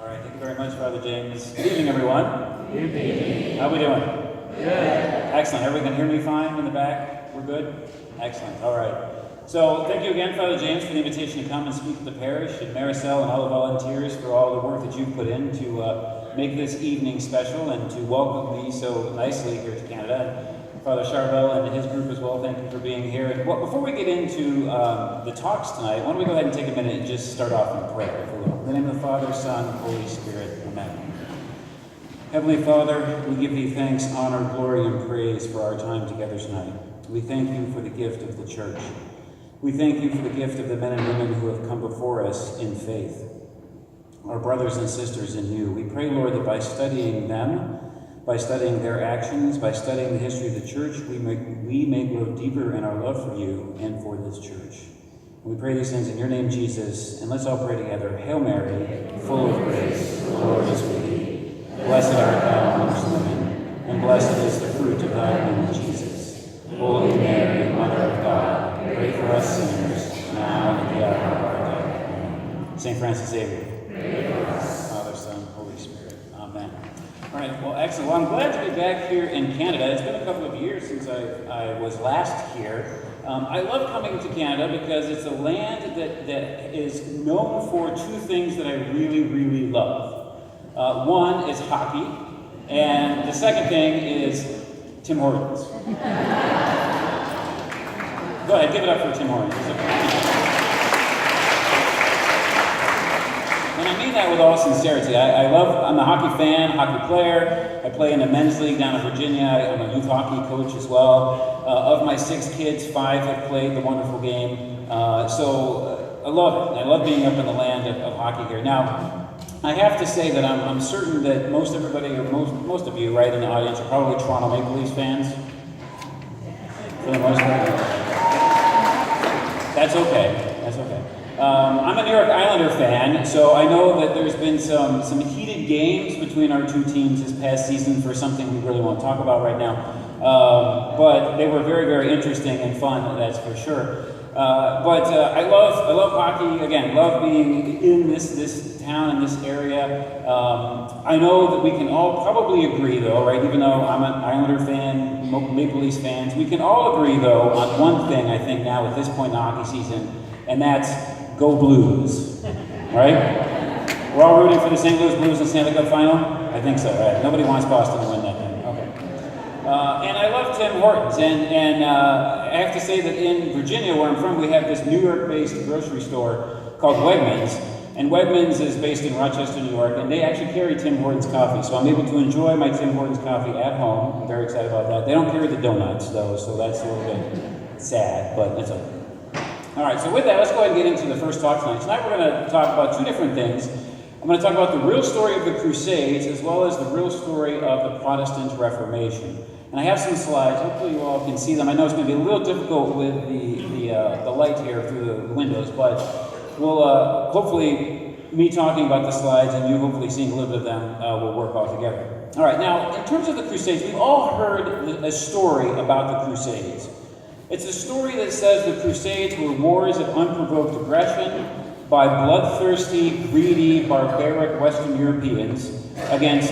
All right, thank you very much, Father James. Good evening, everyone. Good evening. How are we doing? Good. Excellent. Everyone can hear me fine in the back? We're good? Excellent. All right. So thank you again, Father James, for the invitation to come and speak at the parish, and Maricel and all the volunteers for all the work that you've put in to make this evening special and to welcome me so nicely here to Canada. Father Charbel and his group as well, thank you for being here. And before we get into the talks tonight, why don't we go ahead and take a minute and just start off in prayer, if we will. In the name of the Father, Son, and Holy Spirit. Amen. Heavenly Father, we give thee thanks, honor, glory, and praise for our time together tonight. We thank you for the gift of the church. We thank you for the gift of the men and women who have come before us in faith, our brothers and sisters in you. We pray, Lord, that by studying them, by studying their actions, by studying the history of the church, we may grow deeper in our love for you and for this church. We pray these things in your name, Jesus, and let's all pray together. Hail Mary, full of grace, the Lord is with thee. Blessed art thou amongst women, and blessed is the fruit of thy womb, Jesus. Holy Mary, Mother of God, pray for us sinners, now and at the hour of our death. Amen. St. Francis Xavier, pray for us. Father, Son, Holy Spirit. Amen. All right, well, excellent. Well, I'm glad to be back here in Canada. It's been a couple of years since I was last here. I love coming to Canada because it's a land that is known for two things that I really, really love. One is hockey, and the second thing is Tim Hortons. Go ahead, give it up for Tim Hortons. And I mean that with all sincerity. I'm a hockey fan, hockey player. I play in the men's league down in Virginia. I'm a youth hockey coach as well. Of my 6 kids, 5 have played the wonderful game. So I love it. I love being up in the land of hockey here. Now, I have to say that I'm certain that most everybody, or most of you right in the audience, are probably Toronto Maple Leafs fans. For the most part. That's okay. That's okay. I'm a New York Islander fan, so I know that there's been some heated games between our two teams this past season for something we really won't talk about right now. But they were very, very interesting and fun, that's for sure. But I love hockey. Again, love being in this town, in this area. I know that we can all probably agree, though, right? Even though I'm an Islander fan, Maple Leafs fans, we can all agree, though, on one thing, I think, now at this point in the hockey season, and that's go Blues, right? We're all rooting for the St. Louis Blues in the Stanley Cup final? I think so, right? Nobody wants Boston to win that thing. Okay. And I love Tim Hortons, and I have to say that in Virginia, where I'm from, we have this New York-based grocery store called Wegmans, and Wegmans is based in Rochester, New York, and they actually carry Tim Hortons coffee, so I'm able to enjoy my Tim Hortons coffee at home. I'm very excited about that. They don't carry the donuts, though, so that's a little bit sad, but it's okay. All right, so with that, let's go ahead and get into the first talk tonight. Tonight we're going to talk about two different things. I'm going to talk about the real story of the Crusades, as well as the real story of the Protestant Reformation. And I have some slides. Hopefully you all can see them. I know it's going to be a little difficult with the light here through the windows, but we'll hopefully me talking about the slides and you hopefully seeing a little bit of them will work all together. All right, now in terms of the Crusades, we've all heard a story about the Crusades. It's a story that says the Crusades were wars of unprovoked aggression by bloodthirsty, greedy, barbaric Western Europeans against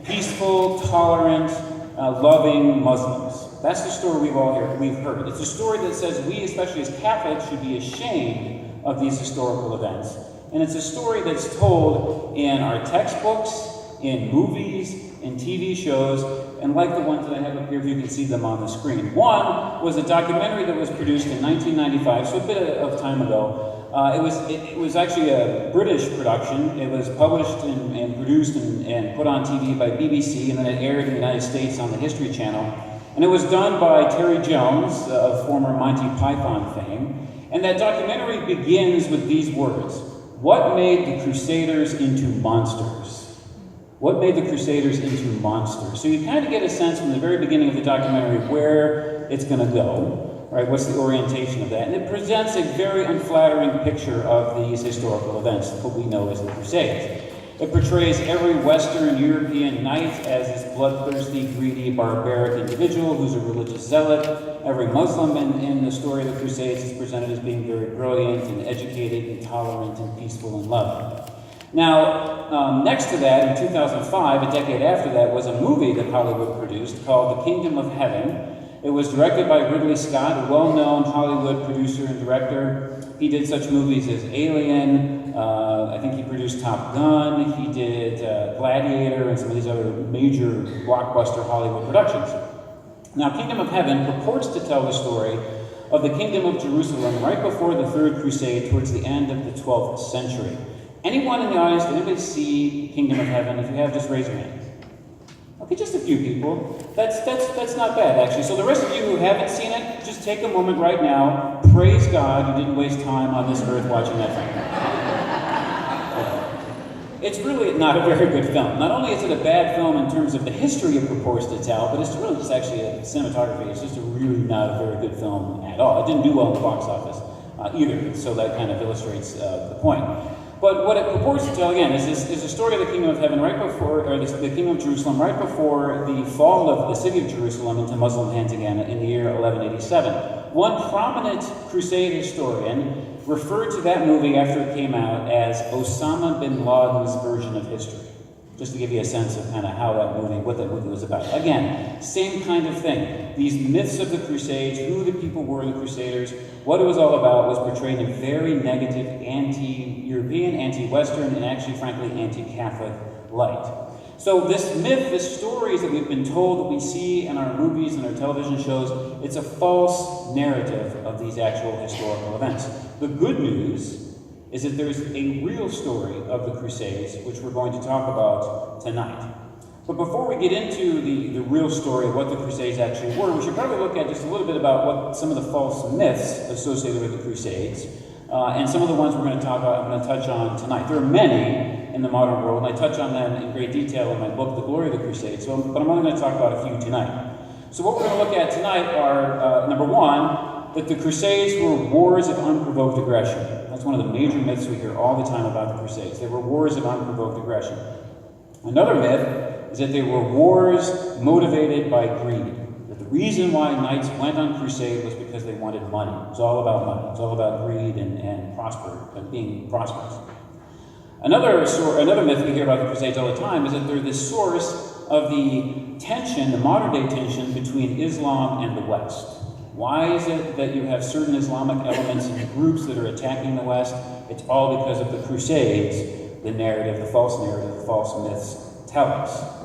peaceful, tolerant, loving Muslims. That's the story we've heard. It's a story that says we, especially as Catholics, should be ashamed of these historical events. And it's a story that's told in our textbooks, in movies, in TV shows, and like the ones that I have up here, if you can see them on the screen. One was a documentary that was produced in 1995, so a bit of time ago. It was actually a British production. It was published and produced and put on TV by BBC, and then it aired in the United States on the History Channel. And it was done by Terry Jones, of former Monty Python fame. And that documentary begins with these words: "What made the Crusaders into monsters?" What made the Crusaders into monsters? So you kind of get a sense from the very beginning of the documentary where it's going to go, right? What's the orientation of that? And it presents a very unflattering picture of these historical events, what we know as the Crusades. It portrays every Western European knight as this bloodthirsty, greedy, barbaric individual who's a religious zealot. Every Muslim in the story of the Crusades is presented as being very brilliant and educated and tolerant and peaceful and loving. Now, next to that, in 2005, a decade after that, was a movie that Hollywood produced called The Kingdom of Heaven. It was directed by Ridley Scott, a well-known Hollywood producer and director. He did such movies as Alien, I think he produced Top Gun, he did Gladiator, and some of these other major blockbuster Hollywood productions. Now, Kingdom of Heaven purports to tell the story of the Kingdom of Jerusalem right before the Third Crusade towards the end of the 12th century. Anyone in the audience, did anybody see Kingdom of Heaven? If you have, just raise your hand. Okay, just a few people. That's not bad, actually. So the rest of you who haven't seen it, just take a moment right now. Praise God you didn't waste time on this earth watching that film. It's really not a very good film. Not only is it a bad film in terms of the history it purports to tell, but it's really just actually a cinematography. It's just really not a very good film at all. It didn't do well in the box office either, so that kind of illustrates the point. But what it purports to tell, again, is the story of the Kingdom of Heaven right before, or the Kingdom of Jerusalem right before the fall of the city of Jerusalem into Muslim hands again in the year 1187. One prominent Crusade historian referred to that movie after it came out as Osama bin Laden's version of history. Just to give you a sense of kind of how that movie, what that movie was about. Again, same kind of thing. These myths of the Crusades, who the people were, the Crusaders, what it was all about was portrayed in very negative, anti-European, anti-Western, and actually, frankly, anti-Catholic light. So this myth, this stories that we've been told, that we see in our movies and our television shows, it's a false narrative of these actual historical events. The good news is that there's a real story of the Crusades, which we're going to talk about tonight. But before we get into the real story of what the Crusades actually were, we should probably look at just a little bit about what some of the false myths associated with the Crusades, and some of the ones we're going to talk about, I'm going to touch on tonight. There are many in the modern world, and I touch on them in great detail in my book, The Glory of the Crusades, but I'm only going to talk about a few tonight. So what we're going to look at tonight are, number one, that the Crusades were wars of unprovoked aggression. That's one of the major myths we hear all the time about the Crusades. They were wars of unprovoked aggression. Another myth is that they were wars motivated by greed. That the reason why knights went on crusade was because they wanted money. It was all about money. It was all about greed and being prosperous. Another myth we hear about the Crusades all the time is that they're the source of the tension, the modern-day tension between Islam and the West. Why is it that you have certain Islamic elements and groups that are attacking the West? It's all because of the Crusades, the narrative, the false myths tell us.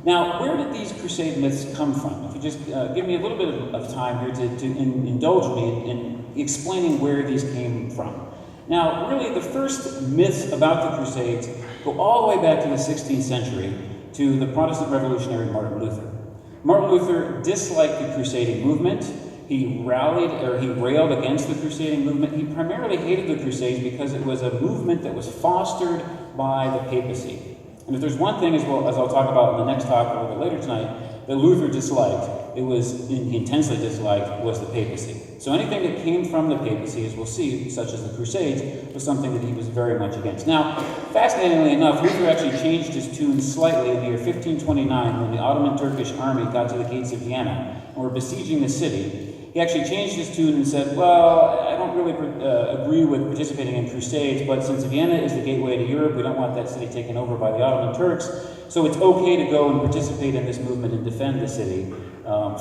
Now, where did these Crusade myths come from? If you just give me a little bit of time here to indulge me in explaining where these came from. Now, really, the first myths about the Crusades go all the way back to the 16th century to the Protestant revolutionary Martin Luther. Martin Luther disliked the crusading movement. He railed against the crusading movement. He primarily hated the Crusades because it was a movement that was fostered by the papacy. And if there's one thing, as I'll talk about in the next talk a little bit later tonight, that Luther disliked, he intensely disliked, was the papacy. So anything that came from the papacy, as we'll see, such as the Crusades, was something that he was very much against. Now, fascinatingly enough, Luther actually changed his tune slightly in the year 1529 when the Ottoman Turkish army got to the gates of Vienna and were besieging the city. He actually changed his tune and said, well, I don't really agree with participating in crusades, but since Vienna is the gateway to Europe, we don't want that city taken over by the Ottoman Turks, so it's okay to go and participate in this movement and defend the city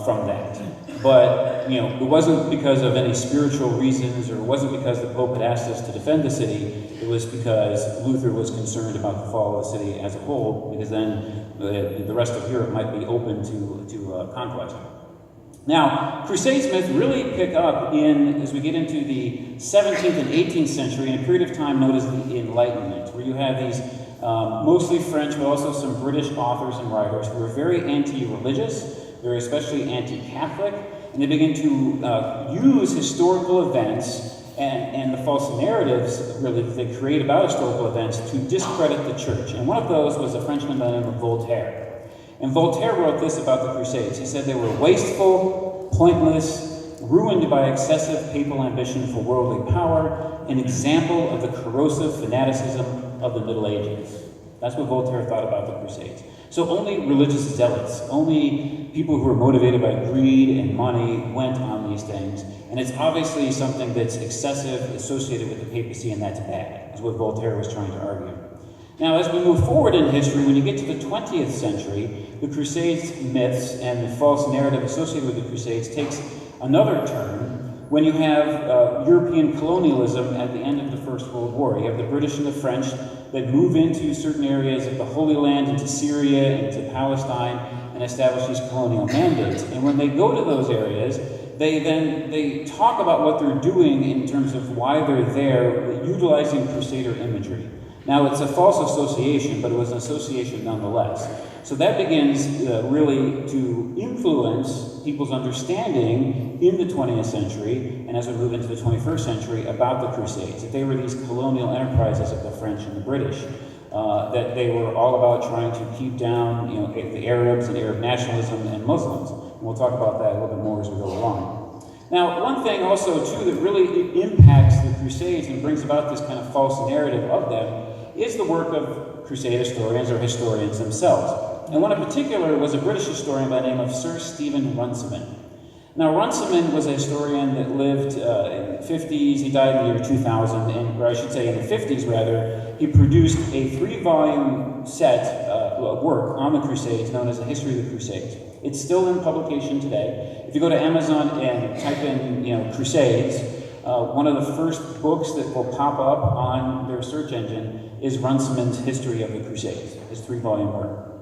from that. But, it wasn't because of any spiritual reasons, or it wasn't because the Pope had asked us to defend the city. It was because Luther was concerned about the fall of the city as a whole, because then the rest of Europe might be open to conquest. Now, Crusades myths really pick up as we get into the 17th and 18th century in a period of time known as the Enlightenment, where you have these mostly French, but also some British authors and writers who are very anti-religious, they're especially anti-Catholic, and they begin to use historical events and the false narratives really that they create about historical events to discredit the church. And one of those was a Frenchman by the name of Voltaire. And Voltaire wrote this about the Crusades. He said they were wasteful, pointless, ruined by excessive papal ambition for worldly power, an example of the corrosive fanaticism of the Middle Ages. That's what Voltaire thought about the Crusades. So only religious zealots, only people who were motivated by greed and money went on these things. And it's obviously something that's excessive, associated with the papacy, and that's bad, is what Voltaire was trying to argue. Now, as we move forward in history, when you get to the 20th century, the Crusades myths and the false narrative associated with the Crusades takes another turn when you have European colonialism at the end of the First World War. You have the British and the French that move into certain areas of the Holy Land, into Syria, into Palestine, and establish these colonial mandates. And when they go to those areas, they talk about what they're doing in terms of why they're there, utilizing Crusader imagery. Now, it's a false association, but it was an association nonetheless. So that begins really to influence people's understanding in the 20th century, and as we move into the 21st century, about the Crusades, that they were these colonial enterprises of the French and the British, that they were all about trying to keep down, the Arabs and Arab nationalism and Muslims. And we'll talk about that a little bit more as we go along. Now, one thing also, too, that really impacts the Crusades and brings about this kind of false narrative of them is the work of Crusade historians or historians themselves. And one in particular was a British historian by the name of Sir Stephen Runciman. Now, Runciman was a historian that lived in the 50s. He died in the year 2000, or I should say in the 50s, rather. He produced a 3-volume set of work on the Crusades known as the History of the Crusades. It's still in publication today. If you go to Amazon and type in, Crusades, one of the first books that will pop up on their search engine is Runciman's History of the Crusades, his 3-volume work.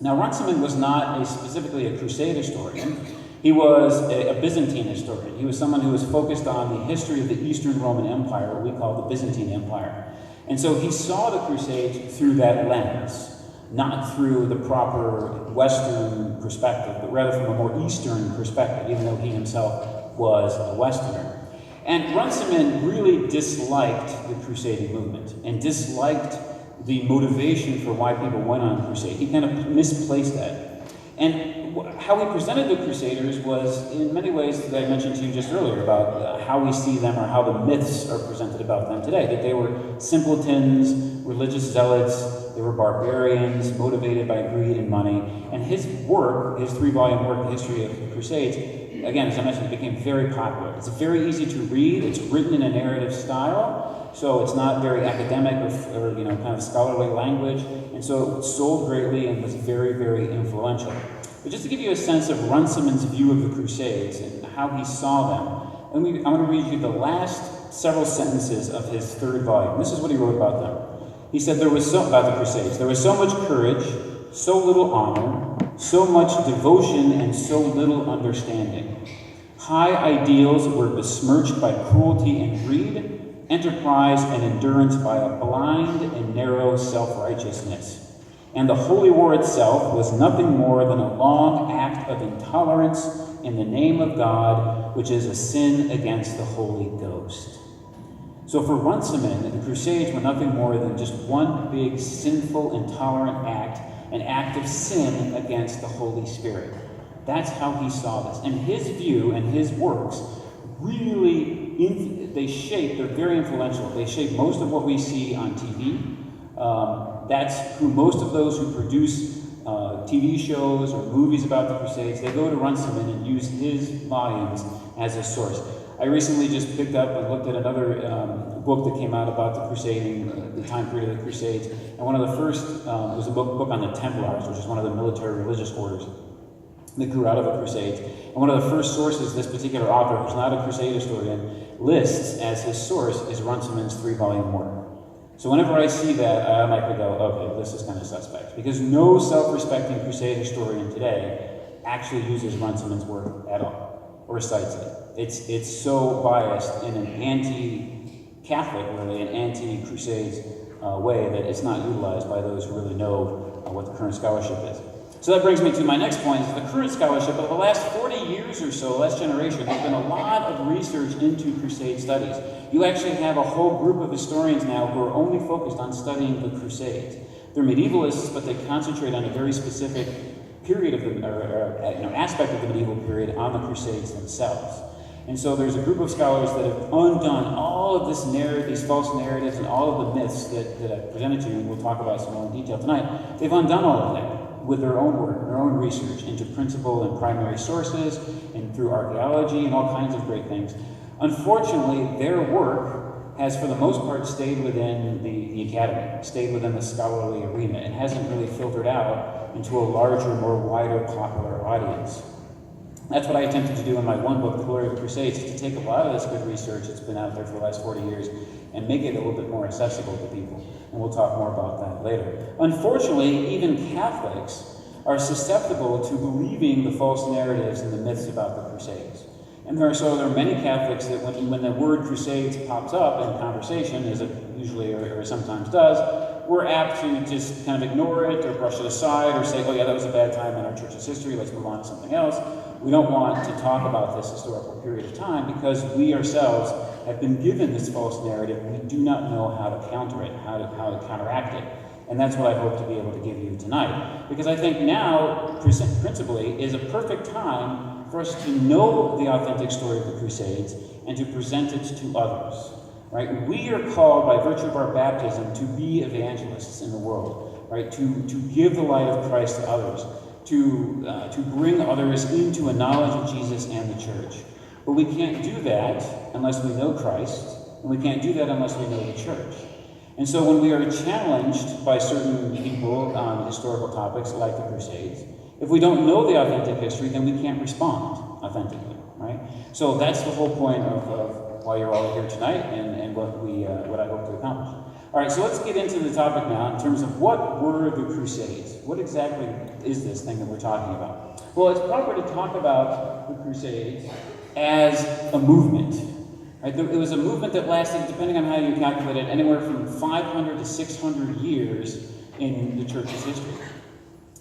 Now, Runciman was not specifically a Crusade historian. He was a Byzantine historian. He was someone who was focused on the history of the Eastern Roman Empire, what we call the Byzantine Empire. And so he saw the Crusades through that lens, not through the proper Western perspective, but rather from a more Eastern perspective, even though he himself was a Westerner. And Runciman really disliked the Crusading movement and disliked the motivation for why people went on crusade. He kind of misplaced that. And how he presented the Crusaders was in many ways that I mentioned to you just earlier about how we see them or how the myths are presented about them today. That they were simpletons, religious zealots, they were barbarians, motivated by greed and money. And his work, his 3-volume work, The History of the Crusades, again, as I mentioned, it became very popular. It's very easy to read. It's written in a narrative style, so it's not very academic or kind of scholarly language. And so it sold greatly and was very, very influential. But just to give you a sense of Runciman's view of the Crusades and how he saw them, I'm going to read you the last several sentences of his 3rd volume. This is what he wrote about them. He said, about the Crusades, there was so much courage, so little honor, so much devotion, and so little understanding. High ideals were besmirched by cruelty and greed, enterprise and endurance by a blind and narrow self-righteousness. And the Holy War itself was nothing more than a long act of intolerance in the name of God, which is a sin against the Holy Ghost. So for Runciman, the Crusades were nothing more than just one big sinful, intolerant act, an act of sin against the Holy Spirit. That's how he saw this. And his view and his works really, they're very influential. They shape most of what we see on TV. That's who most of those who produce TV shows or movies about the Crusades, they go to Runciman and use his volumes as a source. I recently just picked up and looked at another book that came out about the Crusading, the time period of the Crusades. And one of the first was a book on the Templars, which is one of the military religious orders that grew out of the Crusades. And one of the first sources this particular author, who's not a Crusade historian, lists as his source is Runciman's 3-volume work. So whenever I see that, I automatically go, okay, this is kind of suspect. Because no self-respecting Crusade historian today actually uses Runciman's work at all, or cites it. It's so biased in an anti-Catholic, really, an anti-Crusades way that it's not utilized by those who really know what the current scholarship is. So that brings me to my next point, is the current scholarship. Over the last 40 years or so, last generation, there's been a lot of research into Crusade studies. You actually have a whole group of historians now who are only focused on studying the Crusades. They're medievalists, but they concentrate on a very specific period of the, aspect of the medieval period on the Crusades themselves. And so there's a group of scholars that have undone all of this narrative, these false narratives, and all of the myths that I presented to you, and we'll talk about some more in detail tonight. They've undone all of that with their own work, their own research into principal and primary sources, and through archaeology and all kinds of great things. Unfortunately, their work has for the most part stayed within the academy, stayed within the scholarly arena. It hasn't really filtered out into a larger, more wider popular audience. That's what I attempted to do in my one book, The Glory of the Crusades, is to take a lot of this good research that's been out there for the last 40 years and make it a little bit more accessible to people. And we'll talk more about that later. Unfortunately, even Catholics are susceptible to believing the false narratives and the myths about the Crusades. And there are many Catholics that when the word Crusades pops up in conversation, as it usually or sometimes does, we're apt to just kind of ignore it or brush it aside or say, oh yeah, that was a bad time in our church's history, let's move on to something else. We don't want to talk about this historical period of time because we ourselves have been given this false narrative. We do not know how to counter it, how to counteract it. And that's what I hope to be able to give you tonight. Because I think now, principally, is a perfect time for us to know the authentic story of the Crusades and to present it to others. Right? We are called by virtue of our baptism to be evangelists in the world, right? To give the light of Christ to others, to bring others into a knowledge of Jesus and the church. But we can't do that unless we know Christ, and we can't do that unless we know the church. And so when we are challenged by certain people on historical topics like the Crusades, if we don't know the authentic history, then we can't respond authentically, right? So that's the whole point of why you're all here tonight and what I hope to accomplish. All right, so let's get into the topic now in terms of what were the Crusades? What exactly is this thing that we're talking about? Well, it's proper to talk about the Crusades as a movement. Right? It was a movement that lasted, depending on how you calculate it, anywhere from 500 to 600 years in the church's history.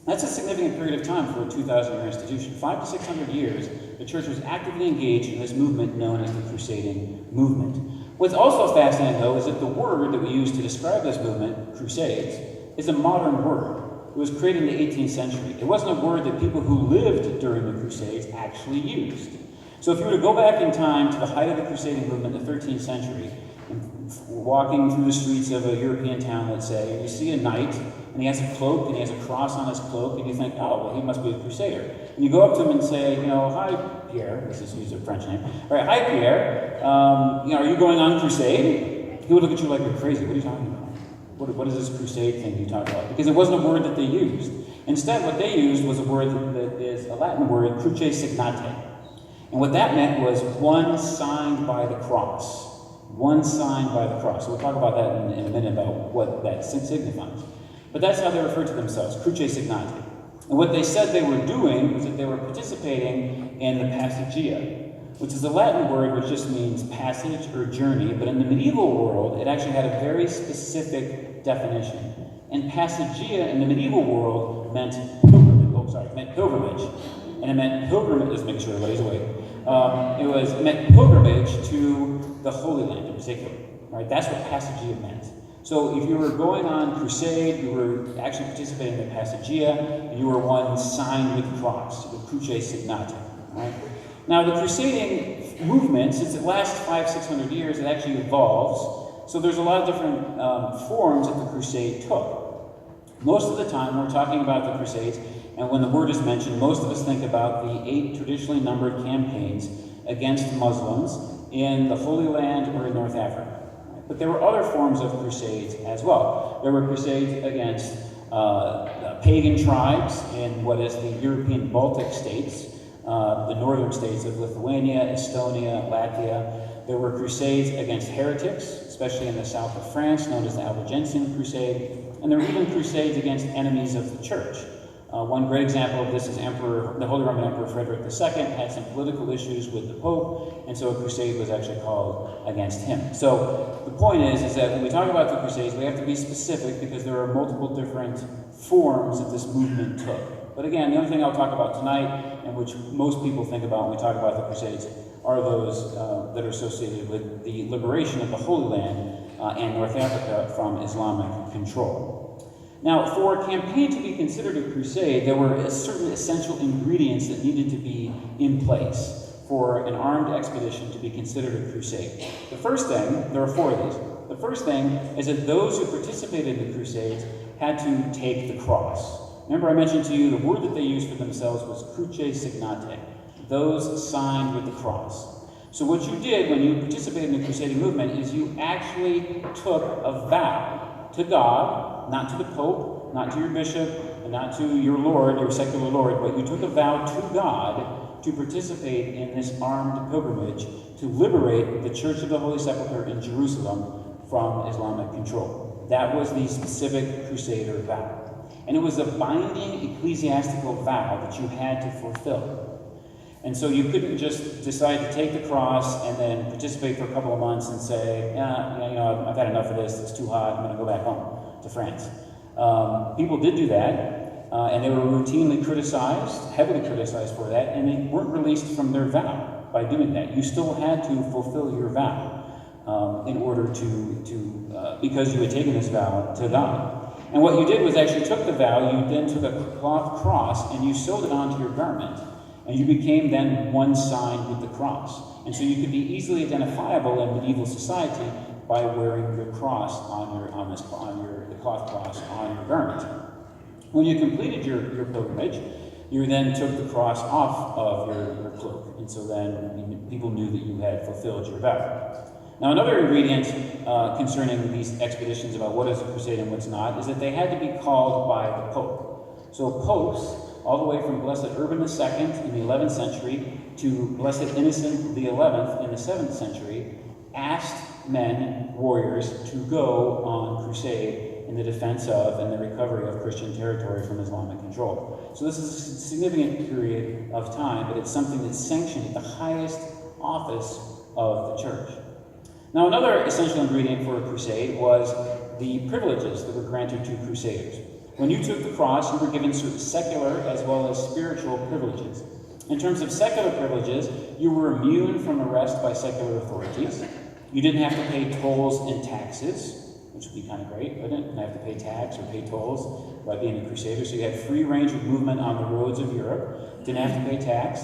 That's a significant period of time for a 2,000-year institution. 500 to 600 years, the church was actively engaged in this movement known as the Crusading movement. What's also fascinating, though, is that the word that we use to describe this movement, Crusades, is a modern word. It was created in the 18th century. It wasn't a word that people who lived during the Crusades actually used. So if you were to go back in time to the height of the Crusading movement in the 13th century, and walking through the streets of a European town, let's say, and you see a knight, and he has a cloak, and he has a cross on his cloak, and you think, oh, well, he must be a crusader. And you go up to him and say, hi, Pierre, this is use a French name. All right, hi, Pierre, are you going on crusade? He would look at you like you're crazy. What are you talking about? What is this crusade thing you talk about? Because it wasn't a word that they used. Instead, what they used was a word that is a Latin word, cruce signate. And what that meant was one signed by the cross. One signed by the cross. So we'll talk about that in a minute about what that signifies. But that's how they referred to themselves, cruce signate. And what they said they were doing was that they were participating in the passagia, which is a Latin word which just means passage or journey, but in the medieval world, it actually had a very specific definition. And passagia in the medieval world meant pilgrimage. And it meant pilgrimage, let's make sure everybody's awake. It meant pilgrimage to the Holy Land in particular, right? That's what passagia meant. So if you were going on crusade, you were actually participating in the passagia, and you were one signed with the cross, the cruce signate, right? Now the crusading movement, since it lasts 500-600 years, it actually evolves. So there's a lot of different forms that the crusade took. Most of the time, we're talking about the Crusades, and when the word is mentioned, most of us think about the 8 traditionally numbered campaigns against Muslims in the Holy Land or in North Africa. But there were other forms of crusades as well. There were crusades against pagan tribes in what is the European Baltic states, the northern states of Lithuania, Estonia, Latvia. There were crusades against heretics, especially in the south of France, known as the Albigensian Crusade. And there were even crusades against enemies of the church. One great example of this is the Holy Roman Emperor Frederick II had some political issues with the Pope, and so a crusade was actually called against him. So the point is that when we talk about the Crusades, we have to be specific because there are multiple different forms that this movement took. But again, the only thing I'll talk about tonight, and which most people think about when we talk about the Crusades, are those that are associated with the liberation of the Holy Land and North Africa from Islamic control. Now, for a campaign to be considered a crusade, there were certain essential ingredients that needed to be in place for an armed expedition to be considered a crusade. The first thing, there are 4 of these. The first thing is that those who participated in the Crusades had to take the cross. Remember I mentioned to you the word that they used for themselves was cruce signate, those signed with the cross. So what you did when you participated in the crusading movement is you actually took a vow to God, not to the Pope, not to your bishop, and not to your Lord, your secular Lord, but you took a vow to God to participate in this armed pilgrimage to liberate the Church of the Holy Sepulchre in Jerusalem from Islamic control. That was the specific Crusader vow. And it was a binding ecclesiastical vow that you had to fulfill. And so you couldn't just decide to take the cross and then participate for a couple of months and say, I've had enough of this, it's too hot, I'm going to go back home to France. People did do that, and they were routinely criticized, heavily criticized for that, and they weren't released from their vow by doing that. You still had to fulfill your vow in order to because you had taken this vow to God. And what you did was actually took the vow, you then took a cloth cross, and you sewed it onto your garment. And you became then one sign with the cross. And so you could be easily identifiable in medieval society by wearing your cross the cloth cross on your garment. When you completed your pilgrimage, you then took the cross off of your cloak. And so then people knew that you had fulfilled your vow. Now, another ingredient concerning these expeditions about what is a crusade and what's not is that they had to be called by the Pope. So popes, all the way from Blessed Urban II in the 11th century to Blessed Innocent the 11th in the 7th century, asked men, warriors, to go on crusade in the defense of and the recovery of Christian territory from Islamic control. So this is a significant period of time, but it's something that's sanctioned at the highest office of the church. Now, another essential ingredient for a crusade was the privileges that were granted to crusaders. When you took the cross, you were given certain secular as well as spiritual privileges. In terms of secular privileges, you were immune from arrest by secular authorities. You didn't have to pay tolls and taxes, which would be kind of great, wouldn't it? You didn't have to pay tax or pay tolls by being a crusader. So you had free range of movement on the roads of Europe. Didn't have to pay tax.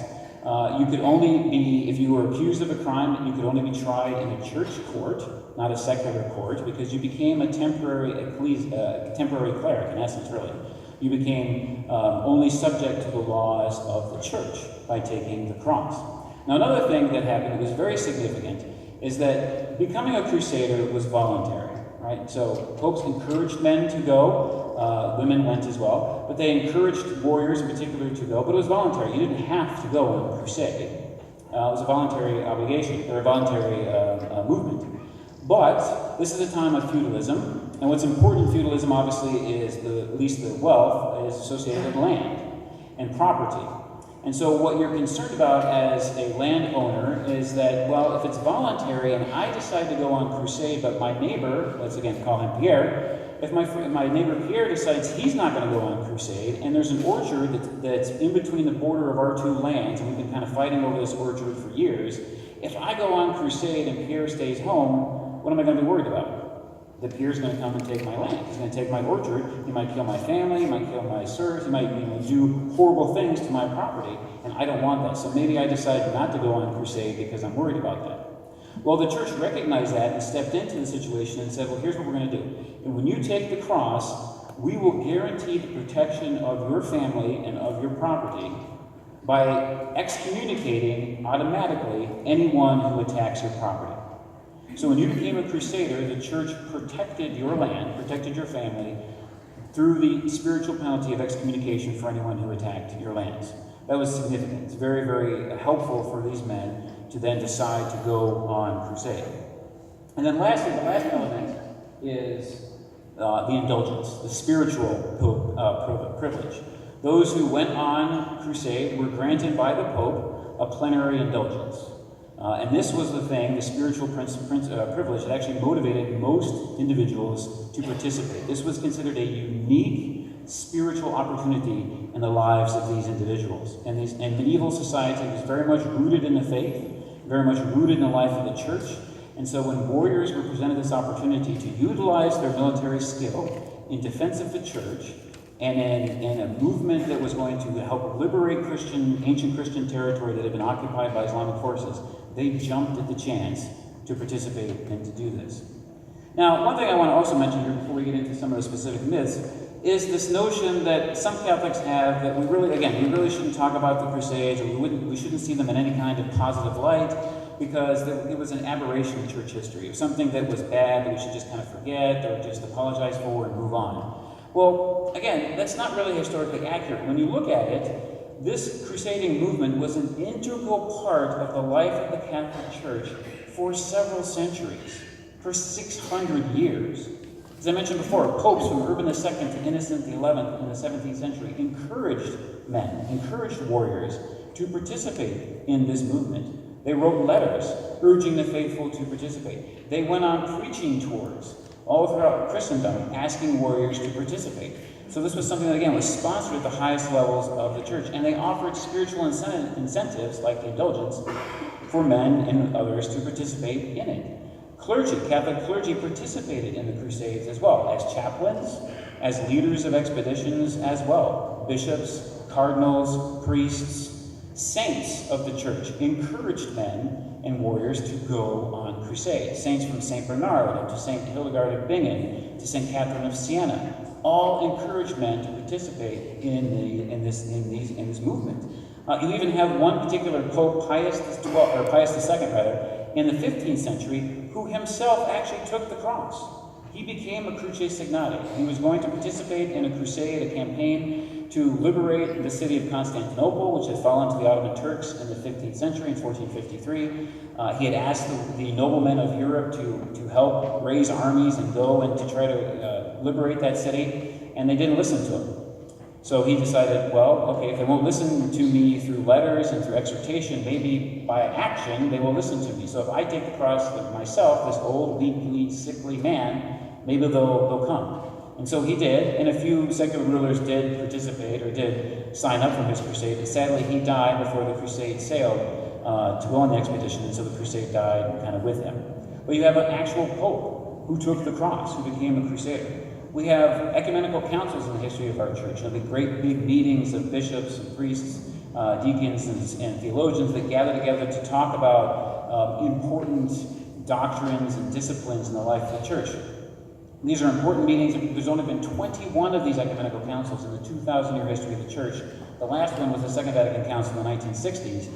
You could only be, if you were accused of a crime, you could only be tried in a church court, not a secular court, because you became a temporary cleric, in essence, really. You became only subject to the laws of the church by taking the cross. Now, another thing that happened that was very significant is that becoming a crusader was voluntary, right? So popes encouraged men to go, women went as well, but they encouraged warriors in particular to go, but it was voluntary. You didn't have to go on a crusade. It was a voluntary obligation, or a voluntary movement. But this is a time of feudalism, and what's important in feudalism, obviously, is at least the wealth is associated with land and property. And so what you're concerned about as a landowner is that, well, if it's voluntary and I decide to go on crusade, but my neighbor, let's again call him Pierre, if my neighbor Pierre decides he's not going to go on crusade, and there's an orchard that's in between the border of our two lands, and we've been kind of fighting over this orchard for years, if I go on crusade and Pierre stays home, what am I going to be worried about? That Pierre's going to come and take my land. He's going to take my orchard. He might kill my family. He might kill my serfs. He might do horrible things to my property, and I don't want that. So maybe I decide not to go on crusade because I'm worried about that. Well, the church recognized that and stepped into the situation and said, well, here's what we're going to do. And when you take the cross, we will guarantee the protection of your family and of your property by excommunicating automatically anyone who attacks your property. So when you became a crusader, the church protected your land, protected your family, through the spiritual penalty of excommunication for anyone who attacked your lands. That was significant. It's very, very helpful for these men to then decide to go on crusade. And then lastly, the last element is the indulgence, the spiritual privilege. Those who went on crusade were granted by the Pope a plenary indulgence. And this was the thing, the spiritual privilege that actually motivated most individuals to participate. This was considered a unique spiritual opportunity in the lives of these individuals. And medieval society was very much rooted in the faith, very much rooted in the life of the church. And so when warriors were presented this opportunity to utilize their military skill in defense of the church and in a movement that was going to help liberate ancient Christian territory that had been occupied by Islamic forces, they jumped at the chance to participate and to do this. Now, one thing I want to also mention here before we get into some of the specific myths is this notion that some Catholics have that we really shouldn't talk about the Crusades, or we shouldn't see them in any kind of positive light, because it was an aberration in church history. It was something that was bad that we should just kind of forget or just apologize for and move on. Well, again, that's not really historically accurate. When you look at it, this crusading movement was an integral part of the life of the Catholic Church for several centuries, for 600 years. As I mentioned before, popes from Urban II to Innocent XI in the 17th century encouraged men, encouraged warriors to participate in this movement. They wrote letters urging the faithful to participate. They went on preaching tours all throughout Christendom, asking warriors to participate. So this was something that, again, was sponsored at the highest levels of the church, and they offered spiritual incentives, like the indulgence, for men and others to participate in it. Clergy, Catholic clergy, participated in the Crusades as well, as chaplains, as leaders of expeditions as well. Bishops, cardinals, priests, saints of the church encouraged men and warriors to go on crusades. Saints from St. Bernard to St. Hildegard of Bingen to St. Catherine of Siena all encouraged men to participate in this movement. You even have one particular Pope, Pius II, in the 15th century, who himself actually took the cross. He became a Cruce Signate. He was going to participate in a crusade, a campaign to liberate the city of Constantinople, which had fallen to the Ottoman Turks in the 15th century, in 1453. He had asked the noblemen of Europe to help raise armies and go and to try to liberate that city, and they didn't listen to him. So he decided, well, okay, if they won't listen to me through letters and through exhortation, maybe by action they will listen to me. So if I take the cross myself, this old, weak, sickly man, maybe they'll come. And so he did, and a few secular rulers did participate or did sign up for his crusade, but sadly he died before the crusade sailed to go on the expedition, and so the crusade died kind of with him. But you have an actual pope who took the cross, who became a crusader. We have ecumenical councils in the history of our church, the great big meetings of bishops and priests, deacons and theologians that gather together to talk about important doctrines and disciplines in the life of the church. These are important meetings. There's only been 21 of these ecumenical councils in the 2,000-year history of the church. The last one was the Second Vatican Council in the 1960s.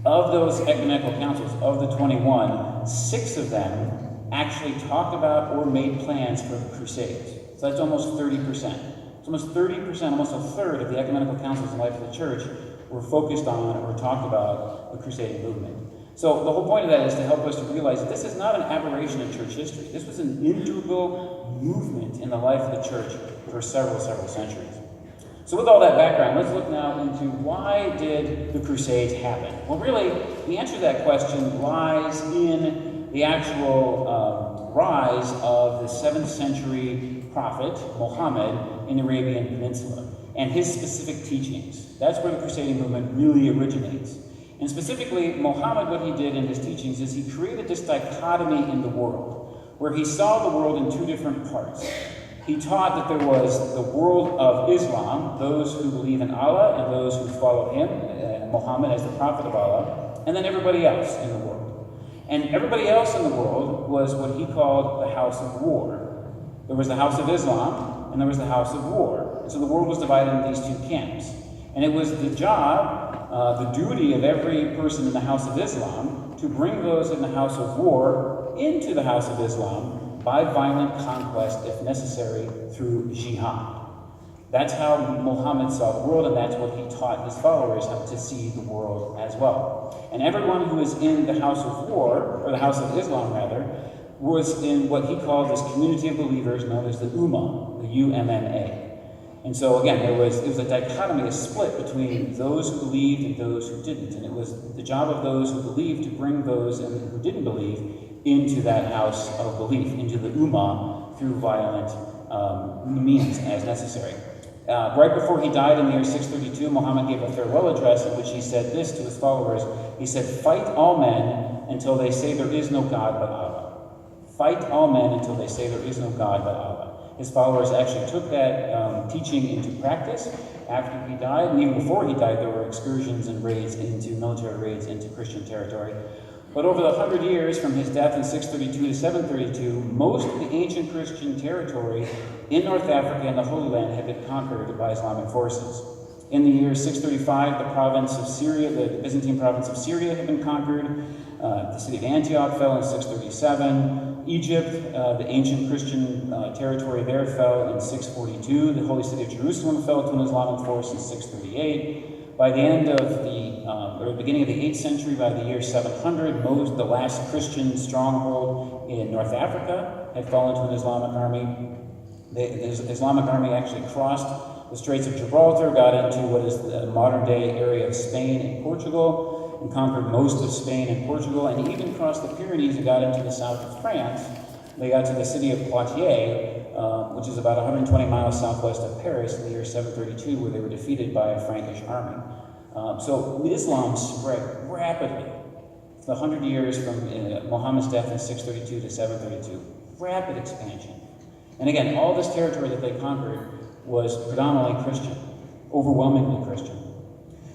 Of those ecumenical councils, of the 21, 6 of them actually talked about or made plans for the Crusades. So that's almost 30%. It's almost 30%, almost a third of the ecumenical councils in the life of the church were focused on or talked about the crusading movement. So the whole point of that is to help us to realize that this is not an aberration in church history. This was an integral movement in the life of the church for several centuries. So with all that background, let's look now into why did the Crusades happen? Well, really, the answer to that question lies in the actual rise of the 7th century prophet, Muhammad, in the Arabian Peninsula, and his specific teachings. That's where the crusading movement really originates. And specifically, Muhammad, what he did in his teachings is he created this dichotomy in the world, where he saw the world in 2 different parts. He taught that there was the world of Islam, those who believe in Allah and those who follow him, Muhammad as the prophet of Allah, and then everybody else in the world. And everybody else in the world was what he called the house of war. There was the house of Islam, and there was the house of war. And so the world was divided into these 2 camps. And it was the job, the duty of every person in the house of Islam to bring those in the house of war into the house of Islam by violent conquest, if necessary, through jihad. That's how Muhammad saw the world, and that's what he taught his followers how to see the world as well. And everyone who was in the house of war, or the house of Islam rather, was in what he called this community of believers known as the Ummah, the U-M-M-A. And so again, it was a dichotomy, a split between those who believed and those who didn't. And it was the job of those who believed to bring those who didn't believe into that house of belief, into the Ummah, through violent means as necessary. Right before he died in the year 632, Muhammad gave a farewell address in which he said this to his followers. He said, "Fight all men until they say there is no God but Allah." Fight all men until they say there is no God but Allah. His followers actually took that teaching into practice after he died, and even before he died, there were excursions and military raids into Christian territory. But over the 100 years from his death in 632 to 732, most of the ancient Christian territory in North Africa and the Holy Land had been conquered by Islamic forces. In the year 635, the province of Syria, the Byzantine province of Syria, had been conquered. The city of Antioch fell in 637. Egypt, the ancient Christian territory there, fell in 642. The holy city of Jerusalem fell to an Islamic force in 638. By the end of the beginning of the 8th century, by the year 700, the last Christian stronghold in North Africa had fallen to an Islamic army. The Islamic army actually crossed the Straits of Gibraltar, got into what is the modern-day area of Spain and Portugal, and conquered most of Spain and Portugal, and even crossed the Pyrenees and got into the south of France. They got to the city of Poitiers, which is about 120 miles southwest of Paris, in the year 732, where they were defeated by a Frankish army. So Islam spread rapidly. The 100 years from Muhammad's death in 632 to 732. Rapid expansion. And again, all this territory that they conquered was predominantly Christian, overwhelmingly Christian.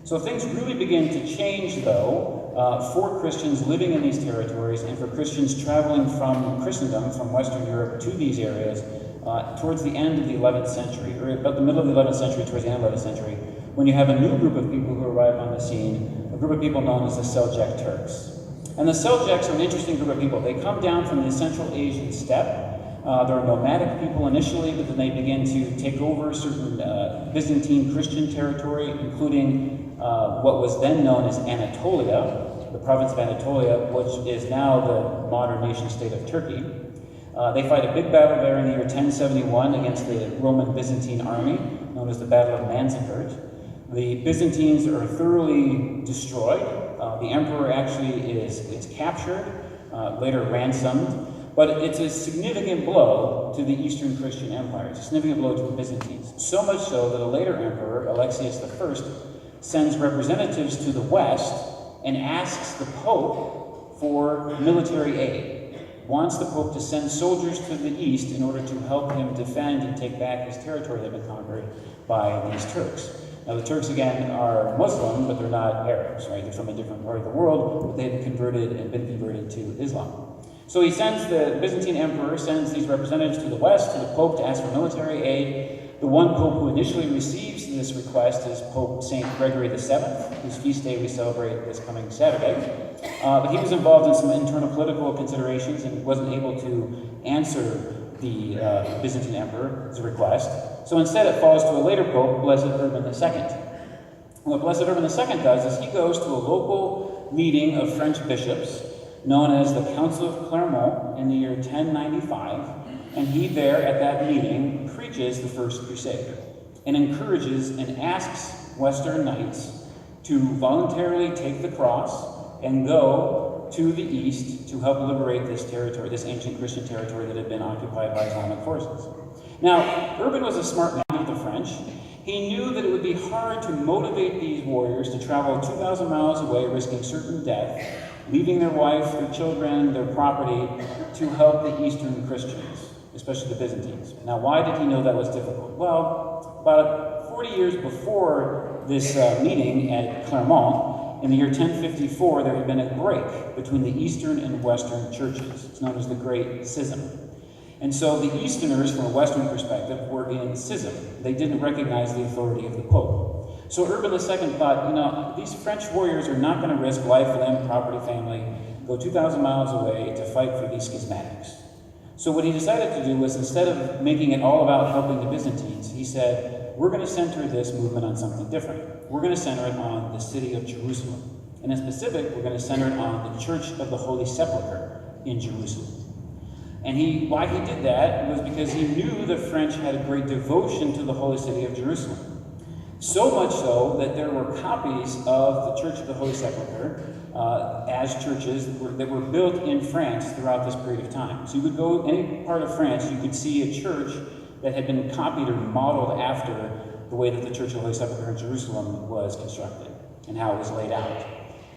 So things really begin to change, though, for Christians living in these territories and for Christians traveling from Christendom, from Western Europe to these areas, towards the end of the 11th century, or about the middle of the 11th century, towards the end of the 11th century, when you have a new group of people who arrive on the scene, a group of people known as the Seljuk Turks. And the Seljuks are an interesting group of people. They come down from the Central Asian steppe. They're nomadic people initially, but then they begin to take over certain Byzantine Christian territory, including what was then known as Anatolia, the province of Anatolia, which is now the modern nation-state of Turkey. They fight a big battle there in the year 1071 against the Roman Byzantine army, known as the Battle of Manzikert. The Byzantines are thoroughly destroyed. The emperor actually is captured, later ransomed. But it's a significant blow to the Eastern Christian Empire. It's a significant blow to the Byzantines. So much so that a later emperor, Alexius I, sends representatives to the West and asks the Pope for military aid. Wants the Pope to send soldiers to the East in order to help him defend and take back his territory that had been conquered by these Turks. Now, the Turks, again, are Muslim, but they're not Arabs, right? They're from a different part of the world, but they had converted and been converted to Islam. So he sends, the Byzantine emperor sends these representatives to the West, to the Pope, to ask for military aid. The one Pope who initially receives this request is Pope St. Gregory VII, whose feast day we celebrate this coming Saturday. But he was involved in some internal political considerations and wasn't able to answer the Byzantine emperor's request. So instead it falls to a later Pope, Blessed Urban II. What Blessed Urban II does is he goes to a local meeting of French bishops, known as the Council of Clermont, in the year 1095, and he there at that meeting preaches the First Crusade and encourages and asks Western knights to voluntarily take the cross and go to the East to help liberate this territory, this ancient Christian territory that had been occupied by Islamic forces. Now, Urban was a smart man of the French. He knew that it would be hard to motivate these warriors to travel 2,000 miles away, risking certain death, leaving their wife, their children, their property, to help the Eastern Christians, especially the Byzantines. Now, why did he know that was difficult? Well, about 40 years before this meeting at Clermont, in the year 1054, there had been a break between the Eastern and Western churches. It's known as the Great Schism. And so the Easterners, from a Western perspective, were in schism. They didn't recognize the authority of the Pope. So Urban II thought, these French warriors are not going to risk life, limb, property, family, go 2,000 miles away to fight for these schismatics. So what he decided to do was, instead of making it all about helping the Byzantines, he said, we're going to center this movement on something different. We're going to center it on the city of Jerusalem. And in specific, we're going to center it on the Church of the Holy Sepulchre in Jerusalem. And why he did that was because he knew the French had a great devotion to the holy city of Jerusalem. So much so that there were copies of the Church of the Holy Sepulchre as churches that were built in France throughout this period of time. So you would go any part of France, you could see a church that had been copied or modeled after the way that the Church of the Holy Sepulchre in Jerusalem was constructed and how it was laid out.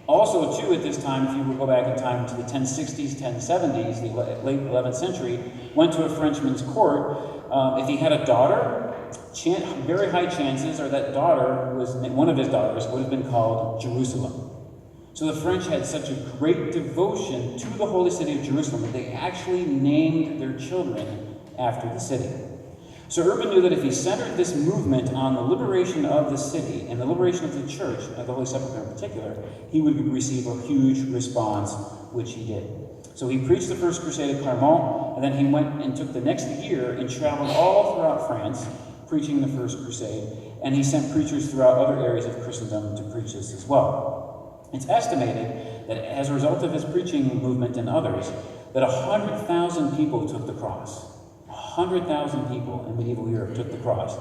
Also, too, at this time, if you would go back in time to the 1060s, 1070s, the late 11th century, went to a Frenchman's court. If he had a daughter, very high chances are that one of his daughters would have been called Jerusalem. So the French had such a great devotion to the holy city of Jerusalem that they actually named their children after the city. So Urban knew that if he centered this movement on the liberation of the city and the liberation of the church, of the Holy Sepulchre in particular, he would receive a huge response, which he did. So he preached the First Crusade at Clermont, and then he went and took the next year and traveled all throughout France, preaching the First Crusade, and he sent preachers throughout other areas of Christendom to preach this as well. It's estimated that as a result of his preaching movement and others, that 100,000 people took the cross. 100,000 people in medieval Europe took the cross.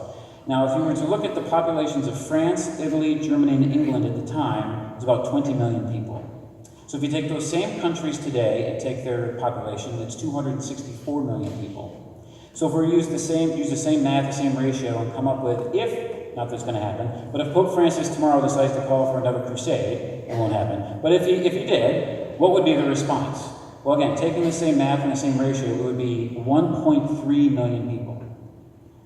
Now, if you were to look at the populations of France, Italy, Germany, and England at the time, it was about 20 million people. So if you take those same countries today and take their population, it's 264 million people. So if we use the same math, the same ratio, and come up with, if, not that it's going to happen, but if Pope Francis tomorrow decides to call for another crusade, it won't happen. But if he did, what would be the response? Well, again, taking the same math and the same ratio, it would be 1.3 million people.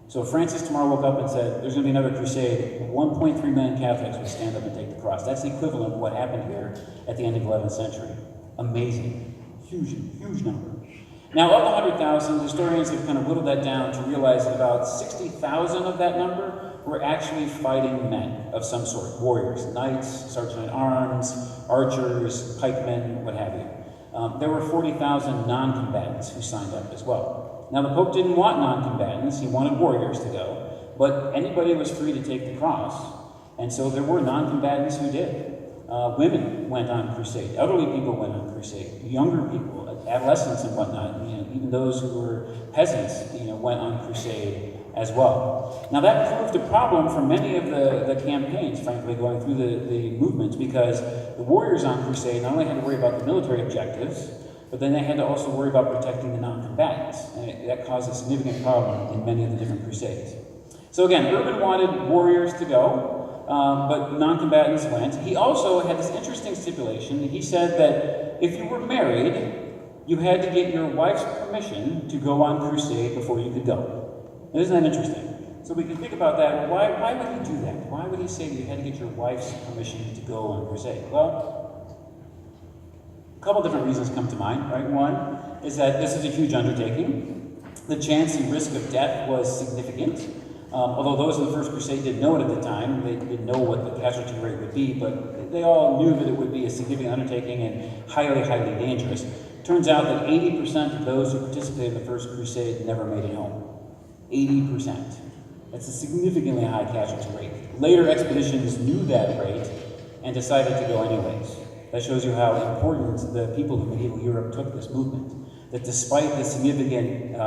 So if Francis tomorrow woke up and said, there's going to be another crusade, 1.3 million Catholics would stand up and take the cross. That's the equivalent of what happened here at the end of the 11th century. Amazing. Huge, huge number. Now, of the 100,000, historians have kind of whittled that down to realize that about 60,000 of that number were actually fighting men of some sort. Warriors, knights, sergeant-at-arms, archers, pikemen, what have you. There were 40,000 non-combatants who signed up as well. Now, the Pope didn't want non-combatants. He wanted warriors to go, but anybody was free to take the cross, and so there were non-combatants who did. Women went on crusade. Elderly people went on crusade. Younger people, adolescents and whatnot, even those who were peasants, went on crusade as well. Now, that proved a problem for many of the campaigns, frankly, going through the movements, because the warriors on crusade not only had to worry about the military objectives, but then they had to also worry about protecting the non-combatants. And that caused a significant problem in many of the different crusades. So again, Urban wanted warriors to go, but non-combatants went. He also had this interesting stipulation. He said that if you were married, you had to get your wife's permission to go on crusade before you could go. Isn't that interesting? So we can think about that. Well, why would he do that? Why would he say that you had to get your wife's permission to go on crusade? Well, a couple different reasons come to mind, right? One is that this is a huge undertaking. The chance and risk of death was significant. Although those in the First Crusade didn't know it at the time, they didn't know what the casualty rate would be, but they all knew that it would be a significant undertaking and highly, highly dangerous. Turns out that 80% of those who participated in the First Crusade never made it home. 80%. That's a significantly high casualty rate. Later expeditions knew that rate and decided to go anyways. That shows you how important the people of medieval Europe took this movement. That despite the significant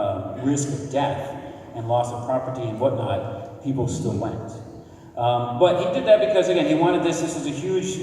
risk of death and loss of property and whatnot, people still went. But he did that because, again, he wanted this is a huge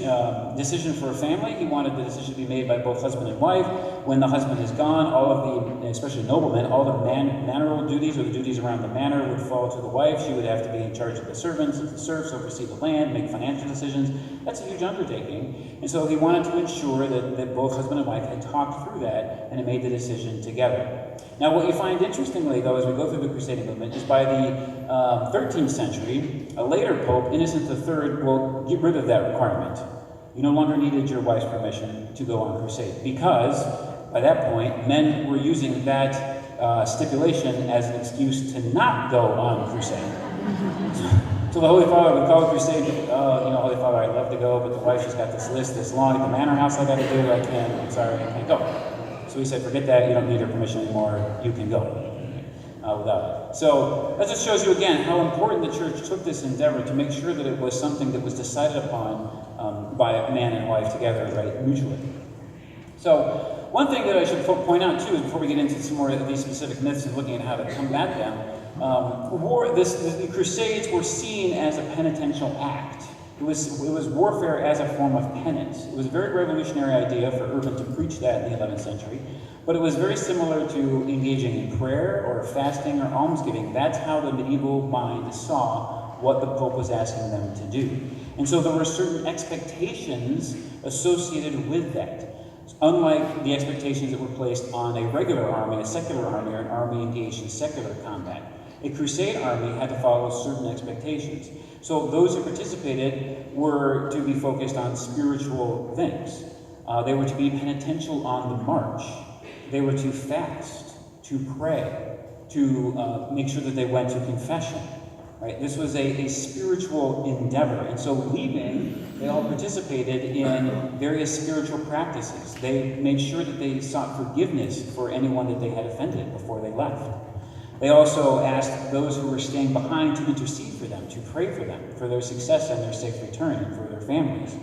decision for a family. He wanted the decision to be made by both husband and wife. When the husband is gone, all of the, especially noblemen, all the manorial duties or the duties around the manor would fall to the wife. She would have to be in charge of the servants, of the serfs, oversee the land, make financial decisions. That's a huge undertaking. And so he wanted to ensure that both husband and wife had talked through that and had made the decision together. Now, what you find interestingly, though, as we go through the Crusading movement, is by the 13th century, a later Pope, Innocent III, will get rid of that requirement. You no longer needed your wife's permission to go on crusade, because by that point, men were using that stipulation as an excuse to not go on crusade. So the Holy Father would call a crusade, Holy Father, I'd love to go, but the wife's just got this list this long at the manor house I got to do, I'm sorry, I can't go. So he said, forget that, you don't need her permission anymore, you can go without it. So that just shows you again how important the church took this endeavor to make sure that it was something that was decided upon by a man and wife together, right, mutually. So one thing that I should point out too, is before we get into some more of these specific myths and looking at how to combat them, the Crusades were seen as a penitential act. It was warfare as a form of penance. It was a very revolutionary idea for Urban to preach that in the 11th century, but it was very similar to engaging in prayer or fasting or almsgiving. That's how the medieval mind saw what the Pope was asking them to do. And so there were certain expectations associated with that, unlike the expectations that were placed on a regular army, a secular army, or an army engaged in secular combat. A crusade army had to follow certain expectations. So those who participated were to be focused on spiritual things. They were to be penitential on the march. They were to fast, to pray, to make sure that they went to confession. Right? This was a spiritual endeavor, and so leaving, they all participated in various spiritual practices. They made sure that they sought forgiveness for anyone that they had offended before they left. They also asked those who were staying behind to intercede for them, to pray for them, for their success and their safe return, and for their families.